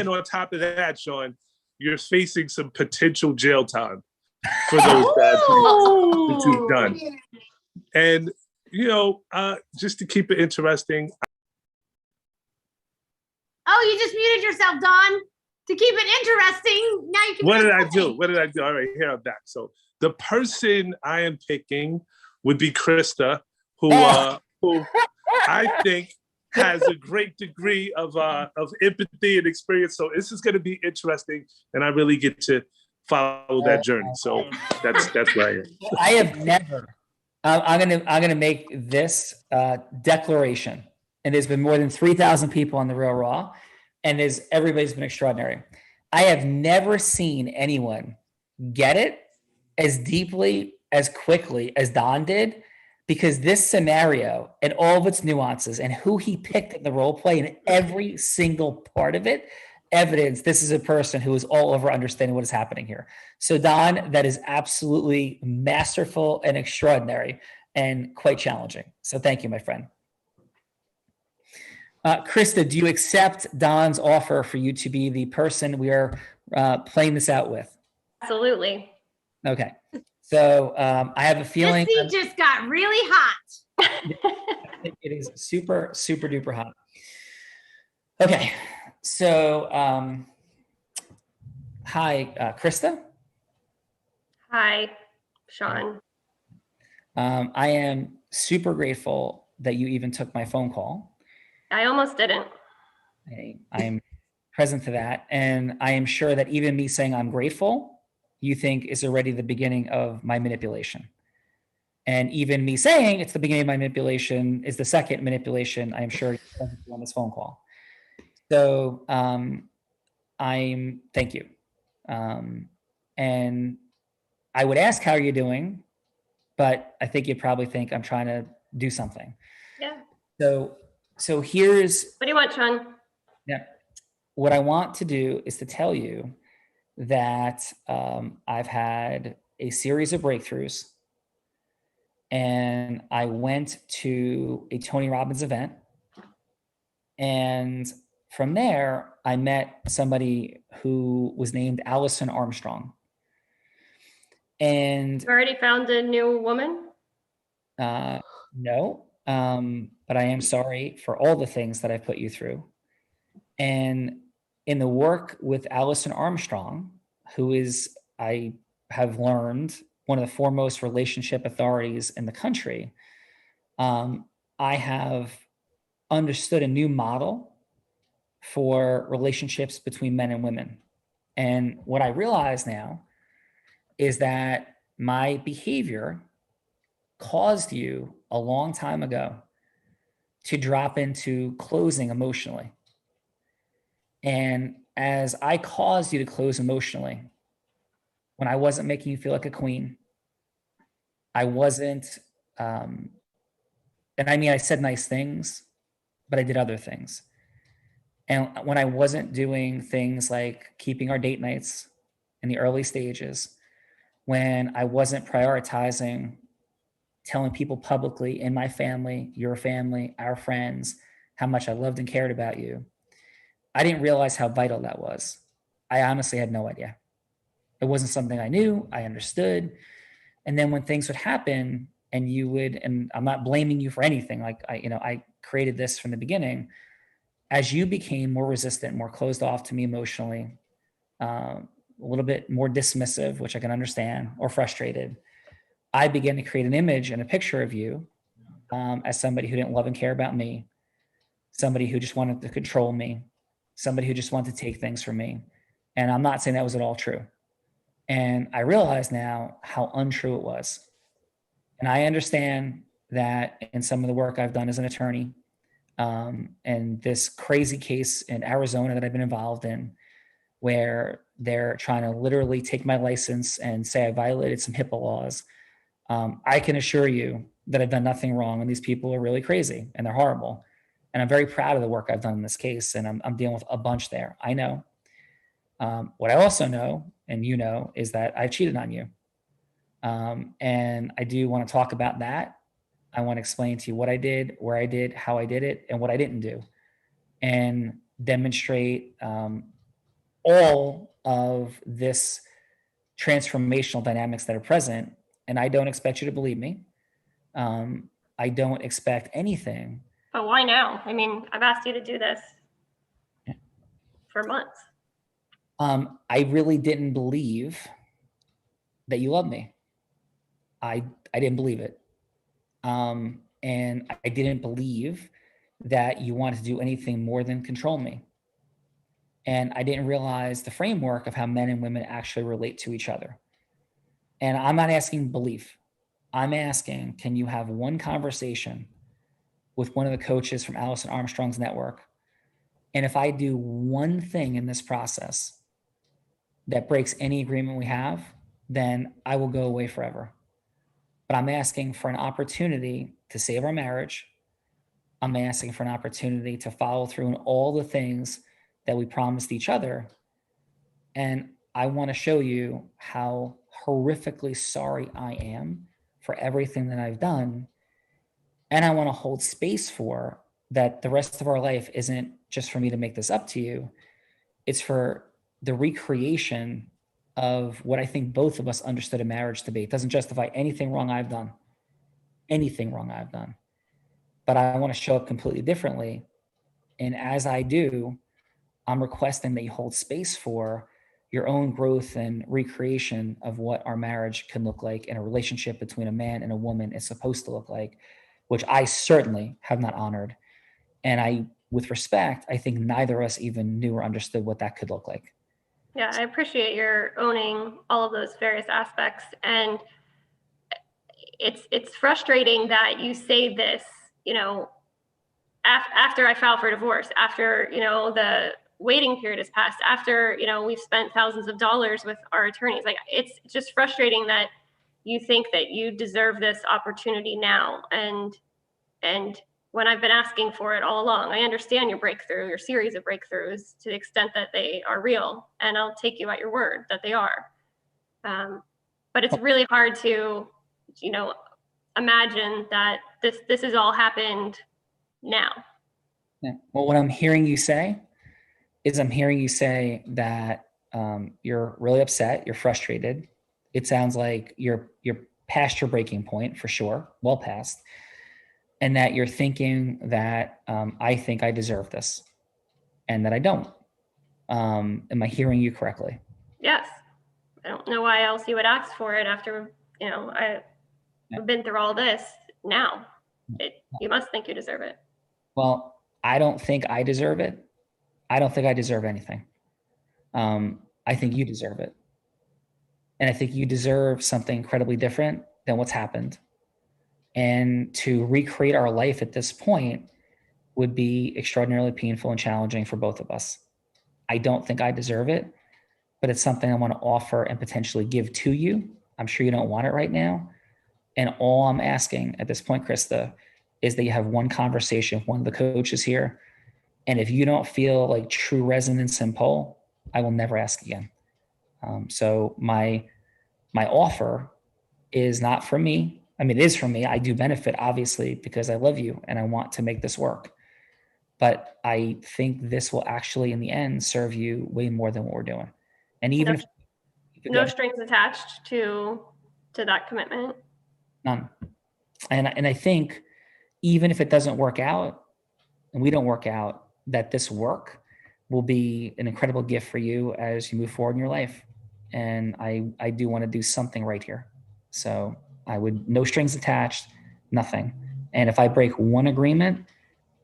on top of that, Sean, you're facing some potential jail time for those bad things that you've done. And, just to keep it interesting. Oh, you just muted yourself, Don. To keep it interesting, now you can. What did I do? All right, here I'm back. So the person I am picking would be Krista, who I think has a great degree of empathy and experience. So this is going to be interesting, and I really get to follow that journey. So that's where I am. I have never. I'm gonna make this declaration, and there's been more than 3,000 people on the Real Raw, and everybody's been extraordinary. I have never seen anyone get it as deeply, as quickly as Don did, because this scenario and all of its nuances and who he picked in the role play and every single part of it, evidence this is a person who is all over understanding what is happening here. So Don, that is absolutely masterful and extraordinary and quite challenging. So thank you, my friend. Krista, do you accept Don's offer for you to be the person we are playing this out with? Absolutely. Okay. So I have a feeling. This seat just got really hot. It is super, super duper hot. Okay. So, hi, Krista. Hi, Sean. I am super grateful that you even took my phone call. I almost didn't. I am present to that. And I am sure that even me saying I'm grateful, you think is already the beginning of my manipulation. And even me saying it's the beginning of my manipulation is the second manipulation I am sure you're on this phone call. So thank you. And I would ask how you're doing, but I think you'd probably think I'm trying to do something. Yeah. So here's What do you want, Sean? Yeah. What I want to do is to tell you that I've had a series of breakthroughs, and I went to a Tony Robbins event, and from there I met somebody who was named Allison Armstrong. And You already found a new woman? No, but I am sorry for all the things that I put you through. And in the work with Allison Armstrong, who is, I have learned, one of the foremost relationship authorities in the country, I have understood a new model for relationships between men and women. And what I realize now is that my behavior caused you a long time ago to drop into closing emotionally. And as I caused you to close emotionally, when I wasn't making you feel like a queen, I wasn't, and I mean, I said nice things, but I did other things. And when I wasn't doing things like keeping our date nights in the early stages, when I wasn't prioritizing telling people publicly in my family, your family, our friends, how much I loved and cared about you, I didn't realize how vital that was. I honestly had no idea. It wasn't something I knew, I understood. And then when things would happen and you would, and I'm not blaming you for anything, like I created this from the beginning. As you became more resistant, more closed off to me emotionally, a little bit more dismissive, which I can understand, or frustrated, I began to create an image and a picture of you as somebody who didn't love and care about me, somebody who just wanted to control me, somebody who just wanted to take things from me. And I'm not saying that was at all true. And I realize now how untrue it was. And I understand that in some of the work I've done as an attorney, and this crazy case in Arizona that I've been involved in, where they're trying to literally take my license and say I violated some HIPAA laws. I can assure you that I've done nothing wrong, and these people are really crazy and they're horrible. And I'm very proud of the work I've done in this case, and I'm dealing with a bunch there. I know. What I also know, and you know, is that I've cheated on you. And I do want to talk about that. I want to explain to you what I did, where I did, how I did it, and what I didn't do, and demonstrate all of this transformational dynamics that are present. And I don't expect you to believe me. I don't expect anything. But why now? I mean, I've asked you to do this for months. I really didn't believe that you loved me. I didn't believe it. And I didn't believe that you wanted to do anything more than control me. And I didn't realize the framework of how men and women actually relate to each other. And I'm not asking belief. I'm asking, can you have one conversation with one of the coaches from Allison Armstrong's network? And if I do one thing in this process that breaks any agreement we have, then I will go away forever. But I'm asking for an opportunity to save our marriage. I'm asking for an opportunity to follow through on all the things that we promised each other. And I want to show you how horrifically sorry I am for everything that I've done. And I want to hold space for that the rest of our life isn't just for me to make this up to you. It's for the recreation of what I think both of us understood a marriage to be. It doesn't justify anything wrong I've done. Anything wrong I've done. but I want to show up completely differently. And as I do, I'm requesting that you hold space for your own growth and recreation of what our marriage can look like and a relationship between a man and a woman is supposed to look like, which I certainly have not honored. And I, with respect, I think neither of us even knew or understood what that could look like. Yeah, I appreciate your owning all of those various aspects. And it's frustrating that you say this, you know, after I file for divorce, after, you know, the waiting period has passed, after, you know, we've spent thousands of dollars with our attorneys. Like, it's just frustrating that you think that you deserve this opportunity now. And when I've been asking for it all along, I understand your breakthrough, your series of breakthroughs, to the extent that they are real, and I'll take you at your word that they are. But it's really hard to, you know, imagine that this has all happened now. Yeah. Well, what I'm hearing you say is that you're really upset, you're frustrated. It sounds like you're past your breaking point for sure, well past, and that you're thinking that I think I deserve this, and that I don't. Am I hearing you correctly? Yes. I don't know why else you would ask for it after, you know, I've been through all this now. You must think you deserve it. Well, I don't think I deserve it. I don't think I deserve anything. I think you deserve it. And I think you deserve something incredibly different than what's happened. And to recreate our life at this point would be extraordinarily painful and challenging for both of us. I don't think I deserve it, but it's something I want to offer and potentially give to you. I'm sure you don't want it right now. And all I'm asking at this point, Krista, is that you have one conversation with one of the coaches here. And if you don't feel like true resonance and pull, I will never ask again. So my offer is not for me. I mean, it is for me. I do benefit, obviously, because I love you and I want to make this work. But I think this will actually, in the end, serve you way more than what we're doing. And even no strings attached to that commitment. None. And I think even if it doesn't work out and we don't work out, that this work will be an incredible gift for you as you move forward in your life. And I do want to do something right here. So I would, no strings attached, nothing. And if I break one agreement,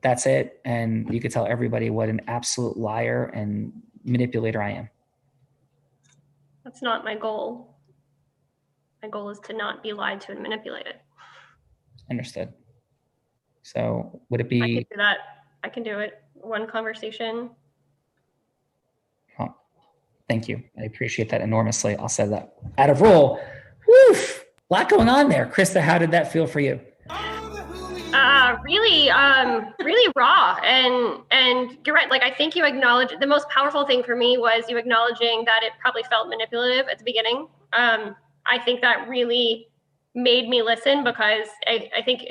that's it. And you could tell everybody what an absolute liar and manipulator I am. That's not my goal. My goal is to not be lied to and manipulated. Understood. So would it be? I can do that. I can do it. One conversation. Oh, thank you. I appreciate that enormously. I'll say that. Out of roll. Woof. A lot going on there. Krista, how did that feel for you? Really raw. And you're right. Like, I think you acknowledge, the most powerful thing for me was you acknowledging that it probably felt manipulative at the beginning. I think that really made me listen, because I think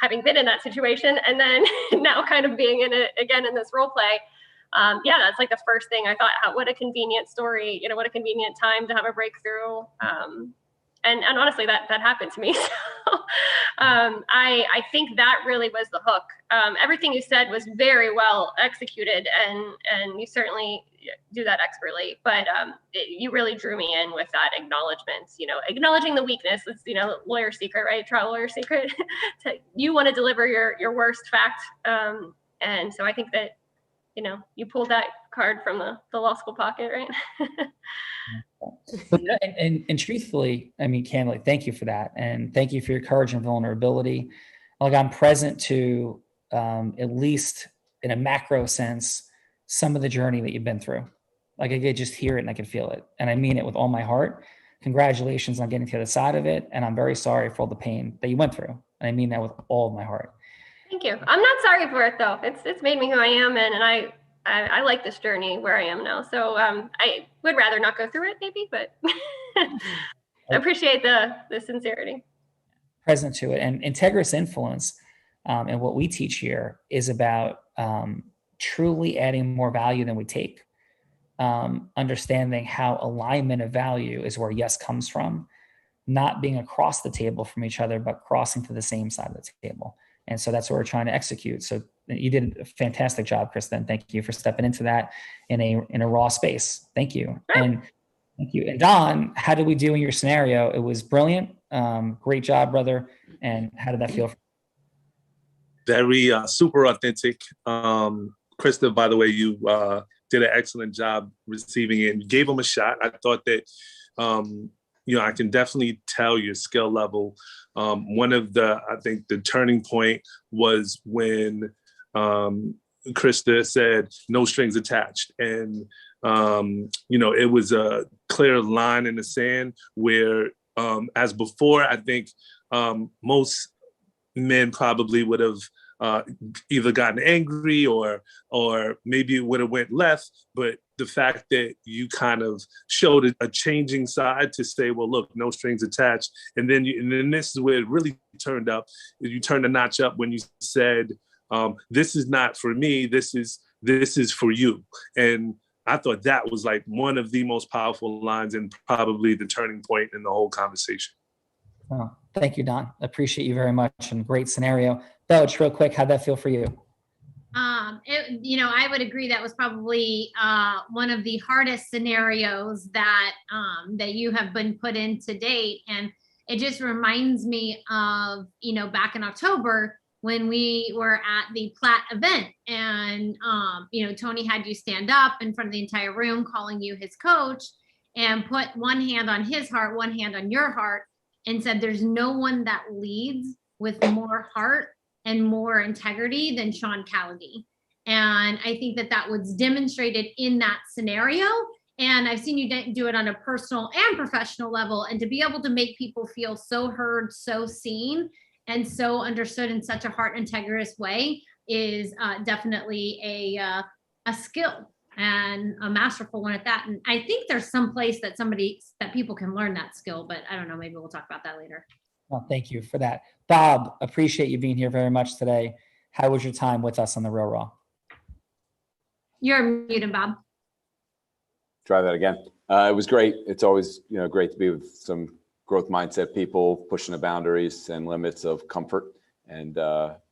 having been in that situation and then now kind of being in it again in this role play, that's like the first thing I thought, what a convenient story, you know, what a convenient time to have a breakthrough. And honestly, that happened to me. So I think that really was the hook. Everything you said was very well executed, and you certainly do that expertly. But you really drew me in with that acknowledgement. You know, acknowledging the weakness. It's, you know, lawyer secret, right? Trial lawyer secret. You want to deliver your worst fact, and so I think that, you know, you pulled that card from the law school pocket, right? But, and truthfully, I mean, candidly, thank you for that. And thank you for your courage and vulnerability. Like, I'm present to, at least in a macro sense, some of the journey that you've been through. Like, I could just hear it and I can feel it. And I mean it with all my heart. Congratulations on getting to the other side of it. And I'm very sorry for all the pain that you went through. And I mean that with all of my heart. Thank you. I'm not sorry for it, though. It's made me who I am. And I like this journey where I am now. So I would rather not go through it, maybe, but I appreciate the sincerity. Present to it. And integrous influence, and what we teach here is about truly adding more value than we take. Understanding how alignment of value is where yes comes from, not being across the table from each other, but crossing to the same side of the table. And so that's what we're trying to execute. So you did a fantastic job, Krista. Thank you for stepping into that in a raw space. Thank you. And thank you. And Don, how did we do in your scenario? It was brilliant. Great job, brother. And how did that feel? Very super authentic. Krista, by the way, you did an excellent job receiving it and gave him a shot. I thought that, I can definitely tell your skill level. One of I think the turning point was when Krista said, no strings attached. And, it was a clear line in the sand where, as before, I think most men probably would have either gotten angry or maybe it would have went left. But the fact that you kind of showed a changing side to say, well, look, no strings attached. And then this is where it really turned up. You turned a notch up when you said, this is not for me. This is for you. And I thought that was like one of the most powerful lines and probably the turning point in the whole conversation. Oh, thank you, Don. Appreciate you very much and great scenario. Belch, real quick, how'd that feel for you? I would agree that was probably one of the hardest scenarios that you have been put in to date. And it just reminds me of, back in October when we were at the Platt event and, Tony had you stand up in front of the entire room calling you his coach and put one hand on his heart, one hand on your heart and said, there's no one that leads with more heart and more integrity than Sean Callagy. And I think that was demonstrated in that scenario. And I've seen you do it on a personal and professional level. And to be able to make people feel so heard, so seen, and so understood in such a heart integrous way is definitely a skill and a masterful one at that. And I think there's some place that people can learn that skill, but I don't know, maybe we'll talk about that later. Well, thank you for that. Bob, appreciate you being here very much today. How was your time with us on the Real Raw? You're muted, Bob. Try that again. It was great. It's always, great to be with some growth mindset people, pushing the boundaries and limits of comfort and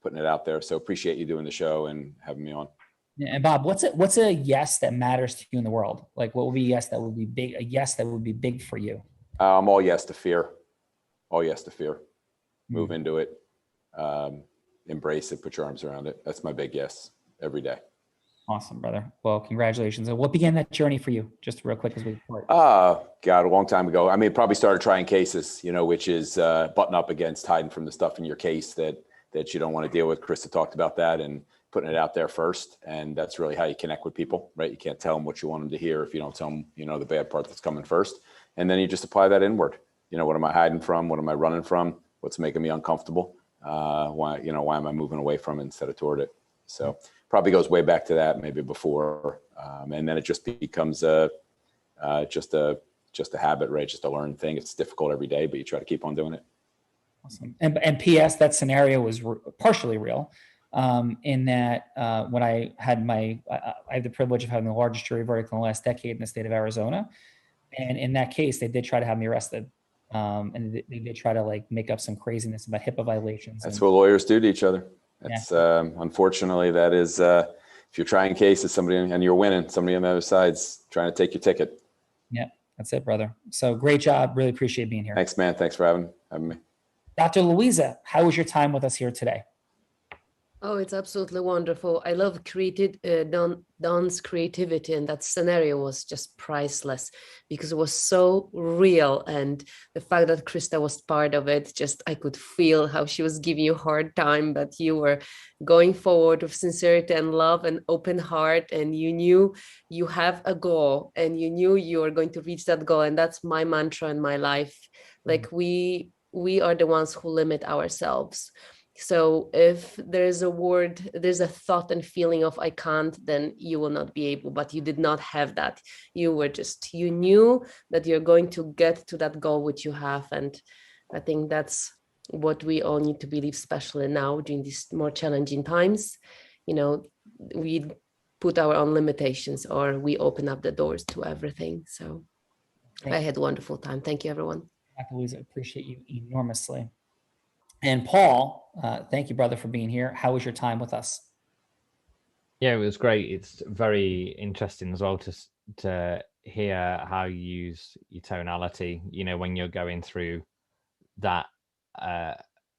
putting it out there. So appreciate you doing the show and having me on. Yeah, and Bob, what's a yes that matters to you in the world? Like, what would be a yes that would be big? A yes that would be big for you? I'm all yes to fear. All yes to fear. Move into it. Embrace it. Put your arms around it. That's my big yes every day. Awesome, brother. Well, congratulations. And what began that journey for you? Just real quick as we report. God, a long time ago. I mean, probably started trying cases, which is button up against hiding from the stuff in your case that you don't want to deal with. Krista talked about that and putting it out there first. And that's really how you connect with people, right? You can't tell them what you want them to hear if you don't tell them, the bad part that's coming first. And then you just apply that inward. What am I hiding from? What am I running from? What's making me uncomfortable? Why am I moving away from it instead of toward it? So probably goes way back to that, maybe before. And then it just becomes just a habit, right? Just a learned thing. It's difficult every day, but you try to keep on doing it. Awesome. And P.S. that scenario was partially real in that when I had I have the privilege of having the largest jury verdict in the last decade in the state of Arizona. And in that case, they did try to have me arrested. And they did try to make up some craziness about HIPAA violations. That's what lawyers do to each other. That's unfortunately, that is, if you're trying cases, somebody and you're winning, somebody on the other side's trying to take your ticket. Yeah, that's it, brother. So great job. Really appreciate being here. Thanks, man. Thanks for having me. Dr. Louisa, how was your time with us here today? Oh, it's absolutely wonderful. I love Don's creativity, and that scenario was just priceless because it was so real. And the fact that Krista was part of it, I could feel how she was giving you a hard time, but you were going forward with sincerity and love and open heart. And you knew you have a goal and you knew you were going to reach that goal. And that's my mantra in my life. Like we are the ones who limit ourselves. So if there's a thought and feeling of I can't, then you will not be able, but you did not have that. You knew that you're going to get to that goal which you have. And I think that's what we all need to believe, especially now during these more challenging times. We put our own limitations or we open up the doors to everything. So I had a wonderful time. Thank you, everyone. Dr. Louisa, appreciate you enormously. And Paul, thank you, brother, for being here. How was your time with us? Yeah, it was great. It's very interesting as well to hear how you use your tonality, when you're going through that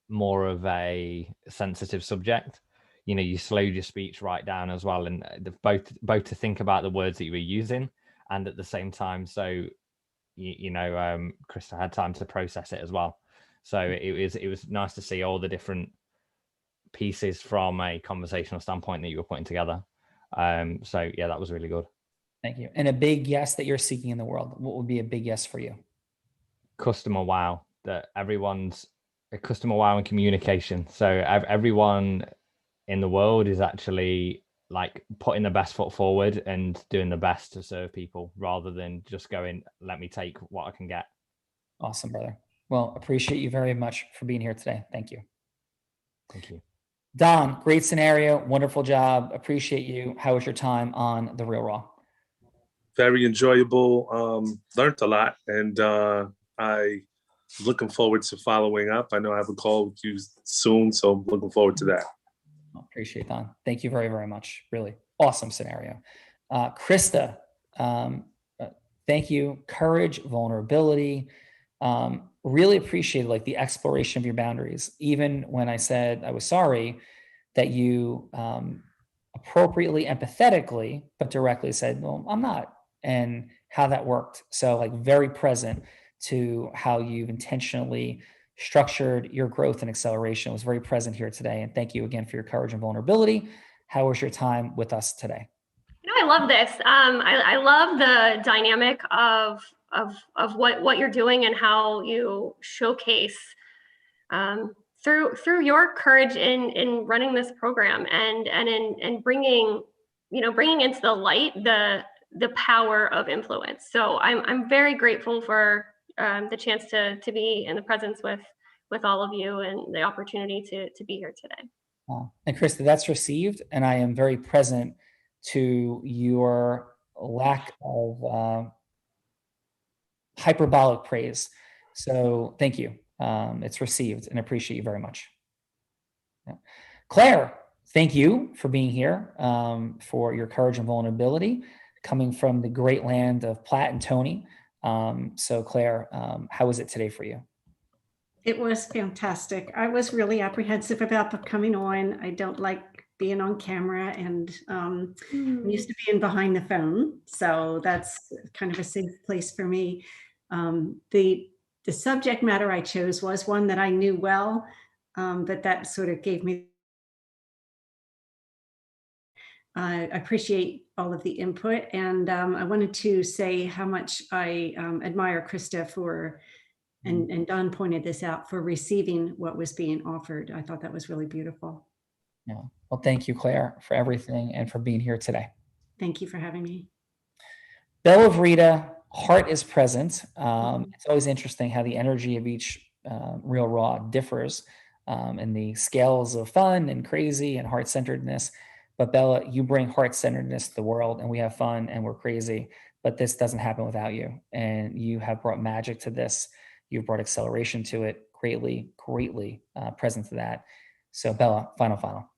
more of a sensitive subject. You slowed your speech right down as well, and both to think about the words that you were using, and at the same time, so Krista had time to process it as well. So it was nice to see all the different pieces from a conversational standpoint that you were putting together. So yeah, that was really good. Thank you. And a big yes that you're seeking in the world. What would be a big yes for you? Customer wow. That everyone's a customer wow and communication. So everyone in the world is actually like putting the best foot forward and doing the best to serve people rather than just going, let me take what I can get. Awesome, brother. Well, appreciate you very much for being here today. Thank you. Thank you. Don, great scenario. Wonderful job. Appreciate you. How was your time on The Real Raw? Very enjoyable. Learned a lot. And I looking forward to following up. I know I have a call with you soon, so I'm looking forward to that. Appreciate Don. Thank you very, very much. Really awesome scenario. Krista, thank you. Courage, vulnerability. Really appreciated like the exploration of your boundaries. Even when I said I was sorry, that you appropriately, empathetically, but directly said, well, I'm not, and how that worked. So like very present to how you've intentionally structured your growth and acceleration. Was very present here today. And thank you again for your courage and vulnerability. How was your time with us today? I love this. I love the dynamic of what you're doing and how you showcase through your courage in running this program and in bringing into the light the power of influence. So I'm very grateful for the chance to be in the presence with all of you and the opportunity to be here today. And Krista, that's received, and I am very present to your lack of hyperbolic praise. So thank you. It's received and appreciate you very much. Yeah. Claire, thank you for being here, for your courage and vulnerability, coming from the great land of Platt and Tony. So Claire, how was it today for you? It was fantastic. I was really apprehensive about coming on. I don't like being on camera, and I'm used to being behind the phone. So that's kind of a safe place for me. The subject matter I chose was one that I knew well, but that sort of gave me. I appreciate all of the input, and I wanted to say how much I admire Krista for, and Don pointed this out, for receiving what was being offered. I thought that was really beautiful. Yeah. Well, thank you, Claire, for everything and for being here today. Thank you for having me. Bella Vrita, heart is present. It's always interesting how the energy of each Real Raw differs in the scales of fun and crazy and heart-centeredness. But Bella, you bring heart-centeredness to the world, and we have fun and we're crazy, but this doesn't happen without you. And you have brought magic to this. You've brought acceleration to it, greatly present to that. So Bella, final.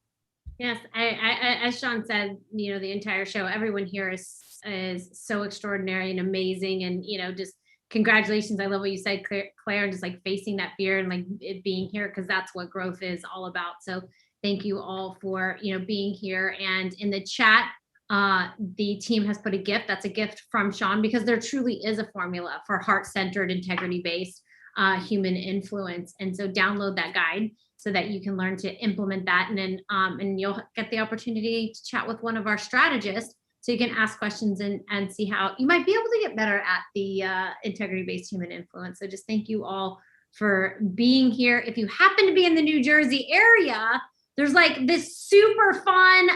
Yes, I as Sean said, the entire show, everyone here is so extraordinary and amazing, and just congratulations. I love what you said, Claire, and just like facing that fear and like it being here, because that's what growth is all about. So thank you all for being here. And in the chat, the team has put a gift. That's a gift from Sean, because there truly is a formula for heart-centered, integrity-based human influence. And so download that guide so that you can learn to implement that. And then and you'll get the opportunity to chat with one of our strategists, so you can ask questions and see how you might be able to get better at the integrity-based human influence. So just thank you all for being here. If you happen to be in the New Jersey area, there's like this super fun,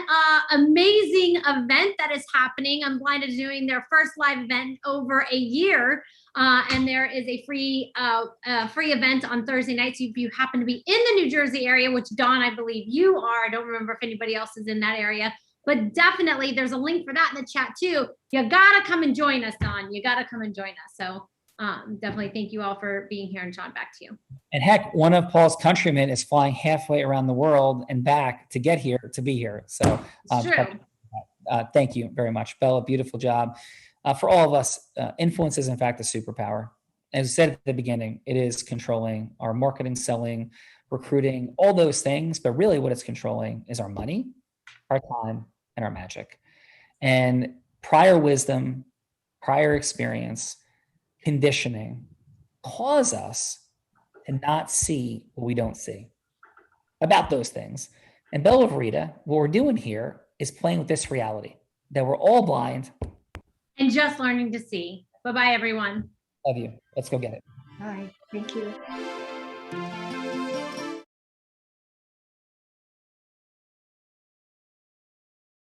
amazing event that is happening. Unblinded is doing their first live event over a year. And there is a free event on Thursday nights. If you happen to be in the New Jersey area, which Dawn, I believe you are, I don't remember if anybody else is in that area, but definitely there's a link for that in the chat too. You gotta come and join us, Dawn. You gotta come and join us. So definitely thank you all for being here, and Sean, back to you. And heck, one of Paul's countrymen is flying halfway around the world and back to get here, to be here. So True. Thank you very much, Bella. Beautiful job. For all of us, influence is in fact a superpower. As I said at the beginning, it is controlling our marketing, selling, recruiting, all those things. But really what it's controlling is our money, our time, and our magic. And prior wisdom, prior experience, conditioning cause us to not see what we don't see about those things. And Bella Verita, what we're doing here is playing with this reality that we're all blind. And just learning to see. Bye-bye, everyone. Love you. Let's go get it. Bye. Thank you.